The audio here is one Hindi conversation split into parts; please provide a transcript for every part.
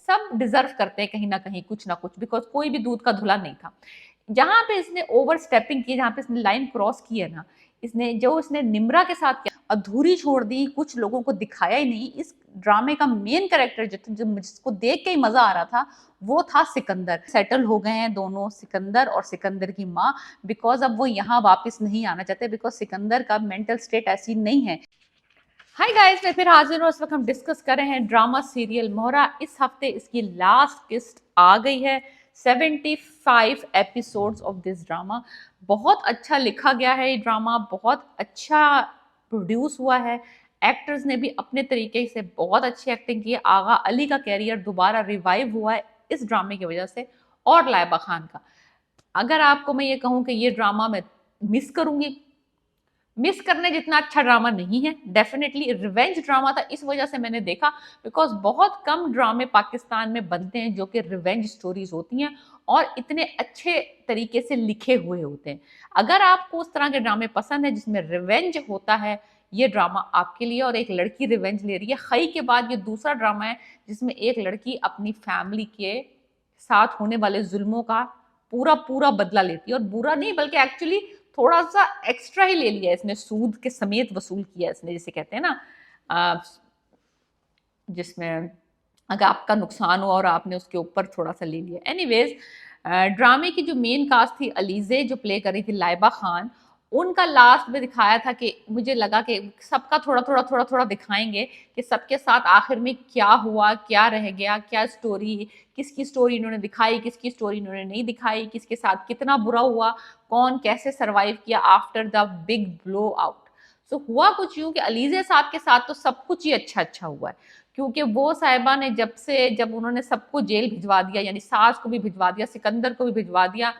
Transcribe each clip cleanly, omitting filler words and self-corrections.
सब डिजर्व करते हैं कहीं ना कुछ, बिकॉज कोई भी दूध का धुला नहीं था। जहां पे इसने ओवर स्टेपिंग की, जहां पे इसने लाइन क्रॉस की है ना, इसने निम्रा के साथ किया, अधूरी छोड़ दी, कुछ लोगों को दिखाया ही नहीं। इस ड्रामे का मेन कैरेक्टर जो जिसको देख के ही मजा आ रहा था, वो था सिकंदर। सेटल हो गए हैं दोनों, सिकंदर और सिकंदर की माँ, बिकॉज अब वो यहाँ वापस नहीं आना चाहते, बिकॉज सिकंदर का मेंटल स्टेट ऐसी नहीं है। हाय गाइस, मैं फिर हाजिर हूँ। इस वक्त हम डिस्कस कर रहे हैं ड्रामा सीरियल मोहरा। इस हफ्ते इसकी लास्ट किस्त आ गई है। 75 एपिसोड्स ऑफ दिस ड्रामा। बहुत अच्छा लिखा गया है ये ड्रामा, बहुत अच्छा प्रोड्यूस हुआ है। एक्टर्स ने भी अपने तरीके से बहुत अच्छी एक्टिंग की है। आगा अली का कैरियर दोबारा रिवाइव हुआ है इस ड्रामे की वजह से, और लाइबा खान का। अगर आपको मैं ये कहूँ कि ये ड्रामा मैं मिस करूंगी, मिस करने जितना अच्छा ड्रामा नहीं है। डेफिनेटली रिवेंज ड्रामा था, इस वजह से मैंने देखा, बिकॉज बहुत कम ड्रामे पाकिस्तान में बनते हैं जो कि रिवेंज स्टोरीज होती हैं और इतने अच्छे तरीके से लिखे हुए होते हैं। अगर आपको उस तरह के ड्रामे पसंद है जिसमें रिवेंज होता है, ये ड्रामा आपके लिए। और एक लड़की रिवेंज ले रही है खई के बाद, ये दूसरा ड्रामा है जिसमें एक लड़की अपनी फैमिली के साथ होने वाले जुल्मों का पूरा पूरा बदला लेती है। और बुरा नहीं, बल्कि एक्चुअली थोड़ा सा एक्स्ट्रा ही ले लिया इसने, सूद के समेत वसूल किया इसने, जिसे कहते हैं ना, जिसमें अगर आपका नुकसान हुआ और आपने उसके ऊपर थोड़ा सा ले लिया। एनीवेज, ड्रामे की जो मेन कास्ट थी, अलीजे जो प्ले कर रही थी लाइबा खान, उनका लास्ट में दिखाया था कि मुझे लगा कि सबका थोड़ा थोड़ा दिखाएंगे कि सबके साथ आखिर में क्या हुआ, क्या रह गया, क्या स्टोरी, किसकी स्टोरी इन्होंने दिखाई, किसकी स्टोरी इन्होंने नहीं दिखाई, किसके साथ कितना बुरा हुआ, कौन कैसे सरवाइव किया after the big blow out. So हुआ कुछ यूं कि अलीजे साहब के साथ तो सब कुछ ही अच्छा अच्छा हुआ है, क्योंकि वो साहिबा ने जब उन्होंने सबको जेल भिजवा दिया, यानी सास को भी भिजवा दिया, सिकंदर को भी भिजवा दिया,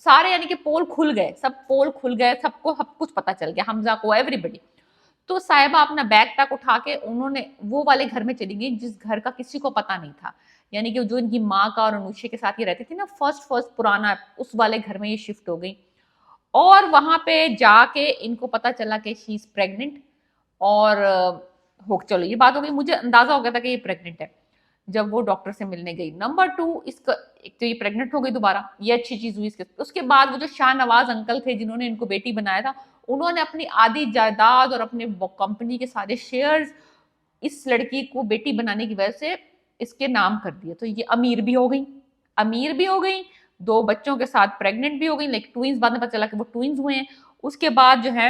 सारे यानी कि पोल खुल गए, सब पोल खुल गए, सबको सब कुछ पता चल गया, हमजा को, एवरीबडी। तो साहिबा अपना बैग पैक उठा के उन्होंने वो वाले घर में चली गई जिस घर का किसी को पता नहीं था, यानी कि जो इनकी माँ का और अनुष्य के साथ ये रहती थी ना, फर्स्ट पुराना, उस वाले घर में ये शिफ्ट हो गई। और वहां पे जाके इनको पता चला कि शी इज प्रेग्नेंट। और हो चलो ये बात हो गई, मुझे अंदाजा हो गया था कि ये प्रेग्नेंट है जब वो डॉक्टर से मिलने गई। नंबर 2, इसका एक तो ये प्रेग्नेंट हो गई दोबारा, ये अच्छी चीज हुई इसके। उसके बाद वो जो शाहनवाज अंकल थे जिन्होंने इनको बेटी बनाया था, उन्होंने अपनी आधी जायदाद और अपने कंपनी के सारे शेयर्स इस लड़की को बेटी बनाने की वजह से इसके नाम कर दिए। तो ये अमीर भी हो गई, अमीर भी हो गई, 2 बच्चों के साथ प्रेग्नेंट भी हो गई, लाइक ट्विंस। बाद में पता चला कि वो ट्विंस हुए हैं। उसके बाद जो है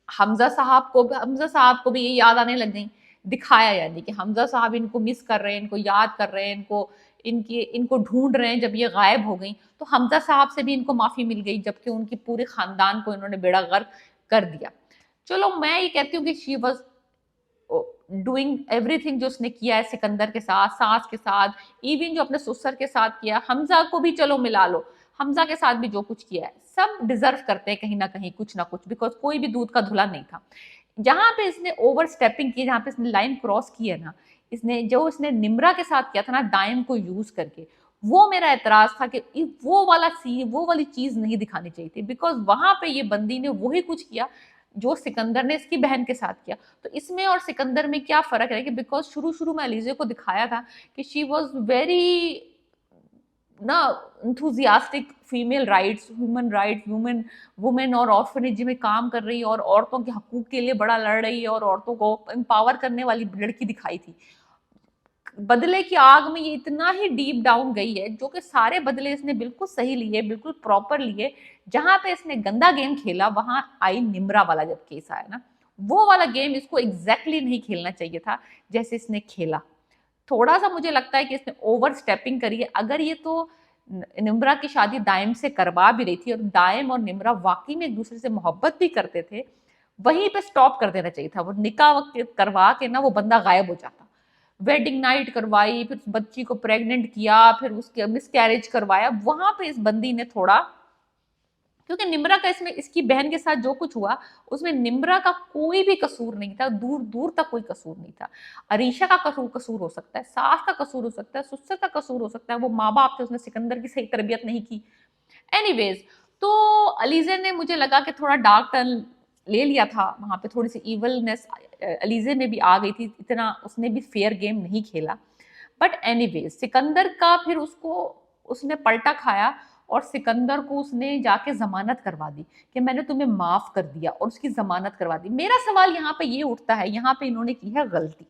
हमजा साहब को भी ये याद आने लग गई, दिखाया, यानी कि हमजा साहब इनको मिस कर रहे हैं, इनको याद कर रहे हैं, इनको ढूंढ रहे हैं जब ये गायब हो गई। तो हमजा साहब से भी इनको माफी मिल गई, जबकि उनकी पूरे खानदान को इन्होंने बेड़ा गर्क कर दिया। चलो मैं ये कहती हूँ कि शी वॉज डूइंग एवरीथिंग, जो उसने किया है सिकंदर के साथ, सास के साथ, इवन जो अपने ससुर के साथ किया, हमजा को भी चलो मिला लो, हमजा के साथ भी जो कुछ किया है, सब डिजर्व करते हैं कहीं ना कुछ, बिकॉज कोई भी दूध का धुला नहीं था। जहां पे इसने ओवर स्टेपिंग की, जहां पे इसने लाइन क्रॉस की है ना, इसने निम्रा के साथ किया था ना, डाइम को यूज करके, वो मेरा एतराज था कि वो वाला सीन, वो वाली चीज नहीं दिखानी चाहिए थी, बिकॉज वहां पे ये बंदी ने वही कुछ किया जो सिकंदर ने इसकी बहन के साथ किया। तो इसमें और सिकंदर में क्या फर्क है कि बिकॉज शुरू शुरू में अलीजे को दिखाया था कि शी वॉज वेरी ना enthusiastic female rights, human rights, women और ऑर्फनेज में काम कर रही है और औरतों के हकूक के लिए बड़ा लड़ रही है और औरतों को एम्पावर करने वाली लड़की दिखाई थी। बदले की आग में ये इतना ही डीप डाउन गई है, जो कि सारे बदले इसने बिल्कुल सही लिए, बिल्कुल प्रॉपर लिए। जहां पे इसने गंदा गेम खेला, वहां आई निम्रा वाला जब केस आया ना, वो वाला गेम इसको एग्जैक्टली नहीं खेलना चाहिए था जैसे इसने खेला। थोड़ा सा मुझे लगता है कि इसने ओवर स्टेपिंग करी है। अगर ये तो निम्रा की शादी दाइम से करवा भी रही थी और दाइम और निम्रा वाकई में एक दूसरे से मोहब्बत भी करते थे, वहीं पे स्टॉप कर देना चाहिए था। वो निकाह करवा के ना वो बंदा गायब हो जाता। वेडिंग नाइट करवाई, फिर बच्ची को प्रेग्नेंट किया, फिर उसके मिसकैरेज करवाया, वहां पे इस बंदी ने थोड़ा, क्योंकि निम्रा का इसमें इसकी बहन के साथ जो कुछ हुआ उसमें निम्रा का कोई भी कसूर नहीं था, दूर दूर तक कोई कसूर नहीं था। अरीशा का कसूर हो सकता है, सास का कसूर हो सकता है, ससुर का कसूर हो सकता है, वो माँ बाप थे, उसने सिकंदर की सही तरबियत नहीं की। एनीवेज, तो अलीजे ने मुझे लगा कि थोड़ा डार्क टर्न ले लिया था, वहां पे थोड़ी सी इवलनेस अलीजे में भी आ गई थी, इतना उसने भी फेयर गेम नहीं खेला। बट एनीवेज सिकंदर का फिर उसने पलटा खाया और सिकंदर को उसने जाके जमानत करवा दी कि मैंने तुम्हें माफ कर दिया और उसकी जमानत करवा दी। मेरा सवाल यहाँ पे ये उठता है, यहाँ पे इन्होंने की है गलती।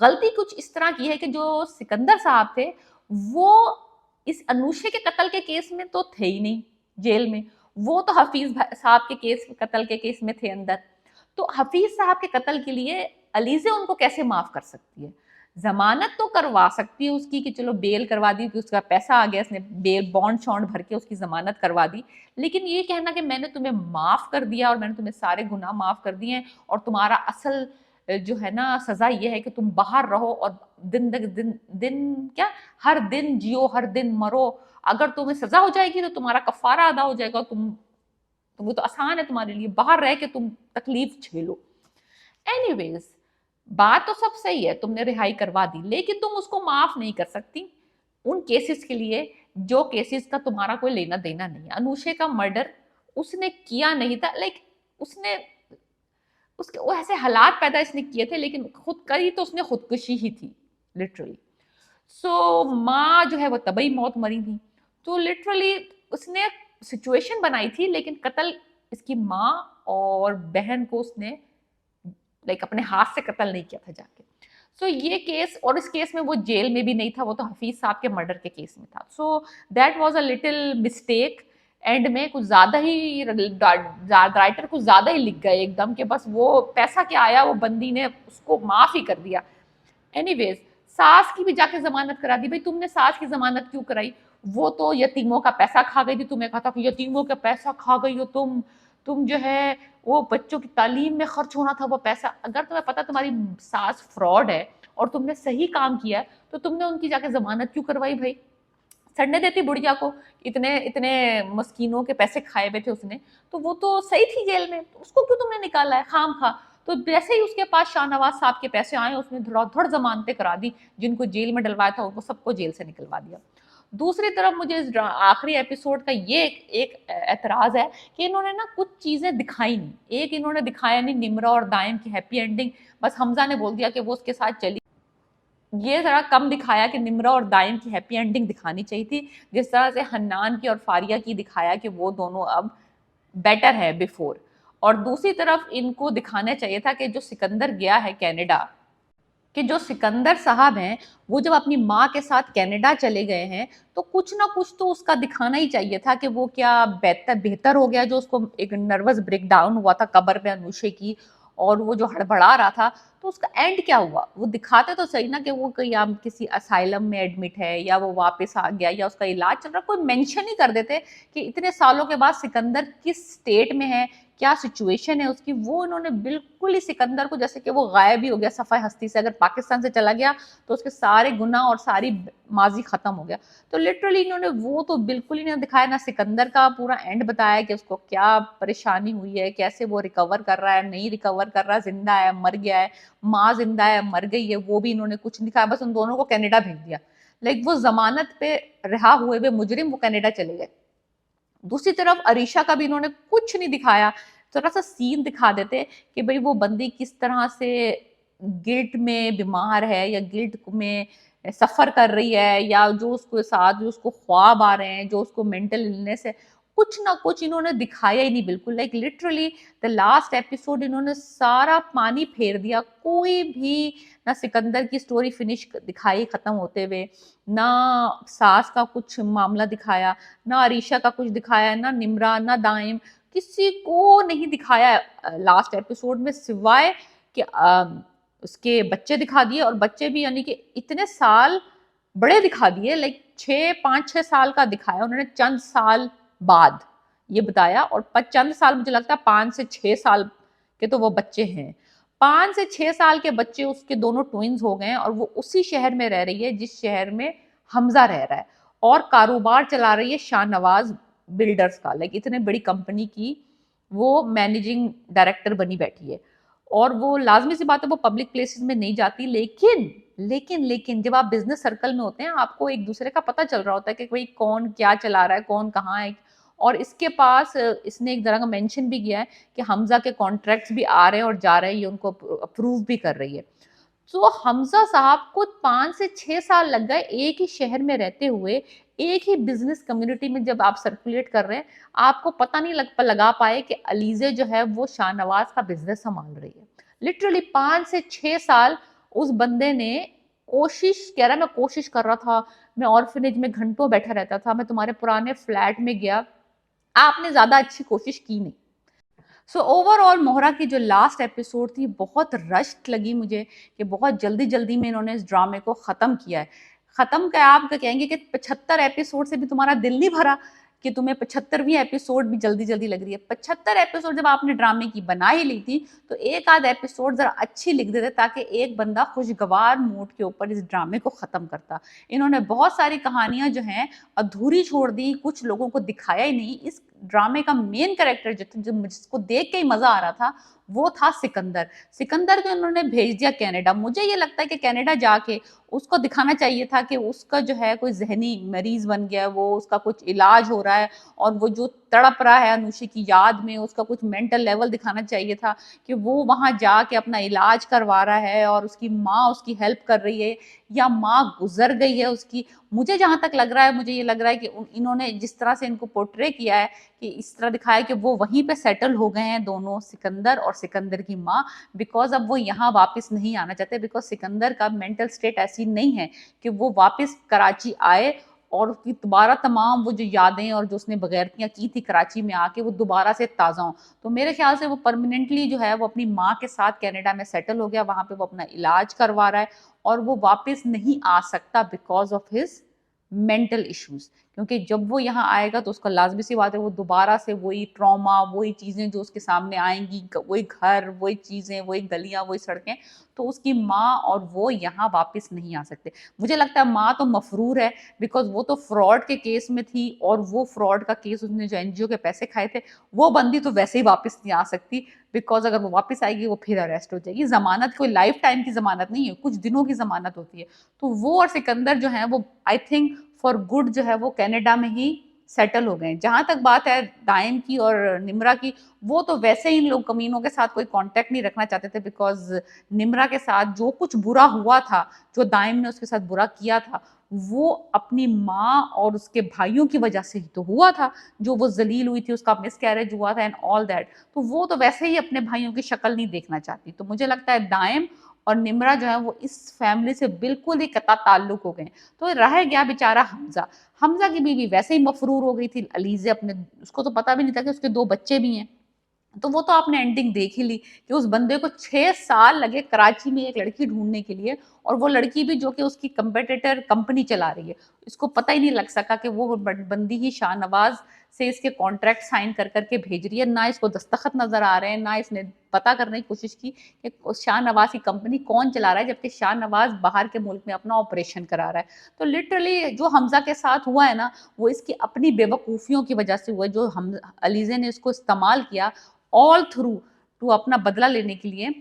गलती कुछ इस तरह की है कि जो सिकंदर साहब थे वो इस अनुषे के कत्ल के केस में तो थे ही नहीं जेल में, वो तो हफीज साहब के केस कत्ल के केस में थे अंदर। तो हफीज साहब के कत्ल के लिए अलीजे उनको कैसे माफ कर सकती है? जमानत तो करवा सकती है उसकी कि चलो बेल करवा दी कि उसका पैसा आ गया, उसने बेल बॉन्ड शॉन्ड भर के उसकी जमानत करवा दी। लेकिन ये कहना कि मैंने तुम्हें माफ कर दिया और मैंने तुम्हें सारे गुनाह माफ कर दिए हैं और तुम्हारा असल जो है ना सजा ये है कि तुम बाहर रहो और दिन दिन दिन क्या हर दिन जियो हर दिन मरो, अगर तुम्हें सजा हो जाएगी तो तुम्हारा कफारा अदा हो जाएगा, वो तो आसान है तुम्हारे लिए, बाहर रह के तुम तकलीफ झेलो। एनीवेज बात तो सब सही है, तुमने रिहाई करवा दी, लेकिन तुम उसको माफ नहीं कर सकती उन केसेस के लिए जो केसेस का तुम्हारा कोई लेना देना नहीं है। अनुषे का मर्डर उसने किया नहीं था, लाइक उसने उसके वो ऐसे हालात पैदा इसने किए थे, लेकिन खुद करी तो उसने खुदकुशी ही थी लिटरली। सो माँ जो है वो तबई मौत मरी थी, तो लिटरली उसने सिचुएशन बनाई थी, लेकिन कत्ल इसकी माँ और बहन को उसने लाइक अपने हाथ से कत्ल नहीं किया था जाके। सो ये केस, और इस केस में वो जेल में भी नहीं था, वो तो हफीज साहब के मर्डर के केस में था। So that was a little mistake. And में कुछ ज्यादा ही राइटर कुछ ज्यादा ही लिख गए एकदम कि बस वो पैसा क्या आया, वो बंदी ने उसको माफ ही कर दिया। एनीवेज सास की भी जाके जमानत करा दी। भाई तुमने सास की जमानत क्यों कराई? वो तो यतीमों का पैसा खा गई थी, तुम्हें कहा था कि यतीमों का पैसा खा गई हो तुम जो है वो बच्चों की तालीम में खर्च होना था वो पैसा। अगर तुम्हें पता तुम्हारी सास फ्रॉड है और तुमने सही काम किया है तो तुमने उनकी जाके जमानत क्यों करवाई? भाई सड़ने देती बुढ़िया को, इतने इतने मस्कीनों के पैसे खाए हुए थे उसने, तो वो तो सही थी जेल में, तो उसको क्यों तुमने निकाला है खाम खा? तो जैसे ही उसके पास शाहनवाज साहब के पैसे आए उसने धड़ाधड़ जमानतें करा दी, जिनको जेल में डलवाया था उनको सबको जेल से निकलवा दिया। दूसरी तरफ मुझे इस आखिरी एपिसोड का ये एक एतराज है कि इन्होंने ना कुछ चीजें दिखाई नहीं। एक इन्होंने दिखाया नहीं निम्रा और दाइम की हैप्पी एंडिंग, बस हमजा ने बोल दिया कि वो उसके साथ चली। ये जरा कम दिखाया कि निम्रा और दाइम की हैप्पी एंडिंग दिखानी चाहिए थी, जिस तरह से हन्नान की और फारिया की दिखाया कि वो दोनों अब बेटर है बिफोर। और दूसरी तरफ इनको दिखाना चाहिए था कि जो सिकंदर गया है कनाडा, कि जो सिकंदर साहब हैं वो जब अपनी माँ के साथ कनाडा चले गए हैं तो कुछ ना कुछ तो उसका दिखाना ही चाहिए था कि वो क्या बेहतर हो गया, जो उसको एक नर्वस ब्रेकडाउन हुआ था कब्र में अनुषे की और वो जो हड़बड़ा रहा था, तो उसका एंड क्या हुआ? वो दिखाते तो सही ना कि वो कहीं या किसी असाइलम में एडमिट है या वो वापस आ गया या उसका इलाज चल रहा, कोई मेंशन ही कर देते कि इतने सालों के बाद सिकंदर किस स्टेट में है, क्या सिचुएशन है उसकी। वो इन्होंने बिल्कुल ही सिकंदर को जैसे कि वो गायब ही हो गया सफाई हस्ती से, अगर पाकिस्तान से चला गया तो उसके सारे गुनाह और सारी माजी खत्म हो गया। तो लिटरली इन्होंने वो तो बिल्कुल ही नहीं दिखाया, ना सिकंदर का पूरा एंड बताया कि उसको क्या परेशानी हुई है, कैसे वो रिकवर कर रहा है, नहीं रिकवर कर रहा है, जिंदा है मर गया है, माँ जिंदा है मर गई है, वो भी इन्होंने कुछ नहीं दिखाया। बस उन दोनों को कनाडा भेज दिया, लाइक वो जमानत पे रिहा हुए हुए मुजरिम वो कनाडा चले गए। दूसरी तरफ अरीशा का भी इन्होंने कुछ नहीं दिखाया, थोड़ा सा सीन दिखा देते कि भाई वो बंदी किस तरह से गिल्ट में बीमार है या गिल्ट में सफर कर रही है, या जो उसको साथ जो उसको ख्वाब आ रहे हैं, जो उसको मेंटल इलनेस है, कुछ ना कुछ इन्होंने दिखाया ही नहीं बिल्कुल। Like literally the last episode इन्होंने सारा पानी फेर दिया, कोई भी ना सिकंदर की स्टोरी फिनिश दिखाई खत्म होते हुए, ना सास का कुछ मामला दिखाया, ना अरीशा का कुछ दिखाया, ना निम्रा ना दाइम, किसी को नहीं दिखाया लास्ट एपिसोड में, सिवाय कि उसके बच्चे दिखा दिए, और बच्चे भी यानी कि इतने साल बड़े दिखा दिए, लाइक 5-6 साल का दिखाया उन्होंने, चंद साल बाद ये बताया। और चंद साल मुझे लगता है 5 से 6 साल के तो वो बच्चे हैं, 5 से 6 साल के बच्चे उसके दोनों ट्विंस हो गए हैं, और वो उसी शहर में रह रही है जिस शहर में हमजा रह रहा है, और कारोबार चला रही है शाहनवाज बिल्डर्स का, लाइक इतने बड़ी कंपनी की वो मैनेजिंग डायरेक्टर बनी बैठी है। और वो लाजमी सी बात है वो पब्लिक प्लेसेस में नहीं जाती, लेकिन जब आप बिजनेस सर्कल में होते हैं आपको एक दूसरे का पता चल रहा होता है कि भाई कौन क्या चला रहा है, कौन कहाँ है। और इसके पास इसने एक तरह का मेंशन भी किया है कि हमजा के कॉन्ट्रैक्ट्स भी आ रहे हैं और जा रहे हैं, ये उनको अप्रूव भी कर रही है। तो हमजा साहब को 5 से 6 साल लग गए एक ही शहर में रहते हुए, एक ही बिजनेस कम्युनिटी में जब आप सर्कुलेट कर रहे हैं, आपको पता नहीं लगा पाए कि अलीज़े जो है वो शाहनवाज का बिजनेस संभाल रही है। लिटरली 5 से 6 साल उस बंदे ने कोशिश, कह रहा मैं कोशिश कर रहा था, मैं ऑर्फनेज में घंटों बैठा रहता था, मैं तुम्हारे पुराने फ्लैट में गया, आपने ज्यादा अच्छी कोशिश की नहीं। सो ओवरऑल मोहरा की जो लास्ट एपिसोड थी बहुत रश्ड लगी मुझे, कि बहुत जल्दी जल्दी में इन्होंने इस ड्रामे को ख़त्म किया है। ख़त्म क्या, आप कहेंगे कि 75 एपिसोड से भी तुम्हारा दिल नहीं भरा, कि तुम्हें 75वीं एपिसोड भी जल्दी जल्दी लग रही है। 75 एपिसोड जब आपने ड्रामे की बना ही ली थी, तो एक आध एपिसोड जरा अच्छी लिख देते, ताकि एक बंदा खुशगवार मूड के ऊपर इस ड्रामे को ख़त्म करता। इन्होंने बहुत सारी कहानियां जो हैं अधूरी छोड़ दी, कुछ लोगों को दिखाया ही नहीं। इस ड्रामे का मेन कैरेक्टर जो जिसको देख के ही मजा आ रहा था, वो था सिकंदर। सिकंदर को उन्होंने भेज दिया कनाडा। मुझे ये लगता है कि कनाडा जाके उसको दिखाना चाहिए था कि उसका जो है कोई जहनी मरीज बन गया है, वो उसका कुछ इलाज हो रहा है, और वो जो तड़प रहा है अनुषी की याद में, उसका कुछ मेंटल लेवल दिखाना चाहिए था, कि वो वहां जाके अपना इलाज करवा रहा है और उसकी माँ उसकी हेल्प कर रही है, या माँ गुजर गई है उसकी। मुझे जहां तक लग रहा है, मुझे ये लग रहा है कि इन्होंने जिस तरह से इनको पोर्ट्रे किया है, कि इस तरह दिखाया कि वो वहीं पे सेटल हो गए हैं दोनों, सिकंदर और सिकंदर की माँ, बिकॉज अब वो यहाँ वापस नहीं आना चाहते, बिकॉज सिकंदर का मेंटल स्टेट ऐसी नहीं है कि वो वापस कराची आए और उसकी दोबारा तमाम वो जो यादें और जो उसने बगैरतियां की थी कराची में आके, वो दोबारा से ताज़ा हों। तो मेरे ख्याल से वो परमानेंटली जो है वो अपनी माँ के साथ कनाडा में सेटल हो गया, वहां पे वो अपना इलाज करवा रहा है, और वो वापस नहीं आ सकता because of his mental issues. क्योंकि जब वो यहाँ आएगा तो उसका लाजमी सी बात है, वो दोबारा से वही ट्रॉमा, वही चीज़ें जो उसके सामने आएंगी, वही घर, वही चीज़ें, वही गलियाँ, वही सड़कें, तो उसकी माँ और वो यहाँ वापस नहीं आ सकते। मुझे लगता है माँ तो मफरूर है, बिकॉज वो तो फ्रॉड के केस में थी, और वो फ्रॉड का केस, उसने जो एनजीओ के पैसे खाए थे, वो बंदी तो वैसे ही वापस नहीं आ सकती, बिकॉज अगर वो वापस आएगी वो फिर अरेस्ट हो जाएगी। जमानत कोई लाइफ टाइम की जमानत नहीं है, कुछ दिनों की जमानत होती है। तो वो और सिकंदर जो है वो आई थिंक फॉर गुड जो है वो कनाडा में ही सेटल हो गए। जहां तक बात है दाइम की और निम्रा की, वो तो वैसे ही इन लोग कमीनों के साथ कोई कांटेक्ट नहीं रखना चाहते थे, बिकॉज निम्रा के साथ जो कुछ बुरा हुआ था, जो दाइम ने उसके साथ बुरा किया था, वो अपनी माँ और उसके भाइयों की वजह से ही तो हुआ था। जो वो जलील हुई थी, उसका मिस कैरेज हुआ था एंड ऑल दैट, तो वो तो वैसे ही अपने भाइयों की शक्ल नहीं देखना चाहती। तो मुझे लगता है दाइम और निम्रा जो है वो इस फैमिली से बिल्कुल ही कता ताल्लुक हो गए। तो रह गया बेचारा हमजा। हमजा की बीवी वैसे ही मफरूर हो गई थी अलीजे अपने, उसको तो पता भी नहीं था कि उसके 2 बच्चे भी हैं। तो वो तो आपने एंडिंग देख ही ली, कि उस बंदे को 6 साल लगे कराची में एक लड़की ढूंढने के लिए, और वो लड़की भी जो कि उसकी कंपेटिटर कंपनी चला रही है। इसको पता ही नहीं लग सका कि वो बंदी ही शाहनवाज से इसके कॉन्ट्रैक्ट साइन कर करके भेज रही है। ना इसको दस्तखत नजर आ रहे हैं, ना इसने पता करने की कोशिश की कि शाहनवाज की कंपनी कौन चला रहा है, जबकि शाहनवाज बाहर के मुल्क में अपना ऑपरेशन करा रहा है। तो लिटरली जो हमजा के साथ हुआ है ना, वो इसकी अपनी बेवकूफ़ियों की वजह से हुआ है, जो हम अलीजे ने इसको इस्तेमाल किया ऑल थ्रू टू अपना बदला लेने के लिए।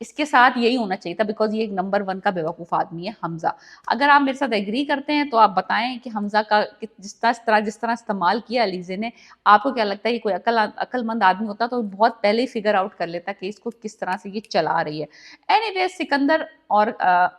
इसके साथ यही होना चाहिए था, बिकॉज ये एक नंबर 1 का बेवकूफ़ आदमी है हमजा। अगर आप मेरे साथ एग्री करते हैं तो आप बताएं कि हमजा का जिस तरह इस्तेमाल किया अलीजे ने, आपको क्या लगता है कि कोई अक्लमंद आदमी होता तो बहुत पहले ही फिगर आउट कर लेता कि इसको किस तरह से ये चला रही है। एनीवे सिकंदर और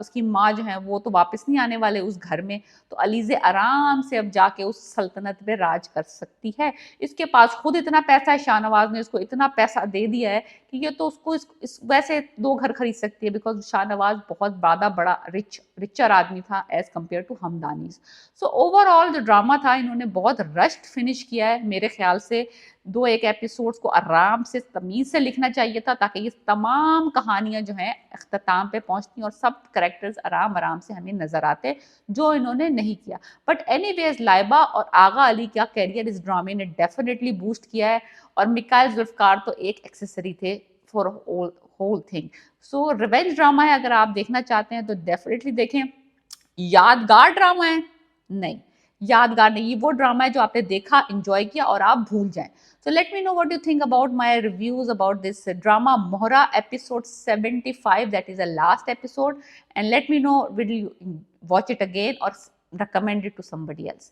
उसकी माँ जो है वो तो वापस नहीं आने वाले उस घर में, तो अलीजे आराम से अब जाके उस सल्तनत पे राज कर सकती है। इसके पास खुद इतना पैसा है, शाहनवाज ने उसको इतना पैसा दे दिया है कि ये तो उसको इस वैसे 2 घर खरीद सकती है, बिकॉज शाहनवाज बहुत ज़्यादा बड़ा रिचर आदमी था एज कम्पेयर टू हमदानीज। सो ओवरऑल जो ड्रामा था, इन्होंने बहुत रश्ड फिनिश किया है मेरे ख्याल से। 2-1 एपिसोड्स को आराम से तमीज से लिखना चाहिए था, ताकि ये तमाम कहानियां जो हैं अख्ताम पे पहुंचती और सब करेक्टर्स आराम आराम से हमें नजर आते, जो इन्होंने नहीं किया। बट एनीवेज लाइबा और आगा अली का कैरियर इस ड्रामे ने डेफिनेटली बूस्ट किया है, और मिकाइल जुल्फकार तो एक एक्सेसरी थे for whole thing. So revenge drama है, अगर आप देखना चाहते हैं तो डेफिनेटली देखें। यादगार ड्रामा है नहीं, यादगार नहीं, ये वो ड्रामा है जो आपने देखा, एंजॉय किया और आप भूल जाएं। So let me know what you think about my reviews about this drama Mohra episode 75, that is the last episode, and let me know will you watch it again or recommend it to somebody else.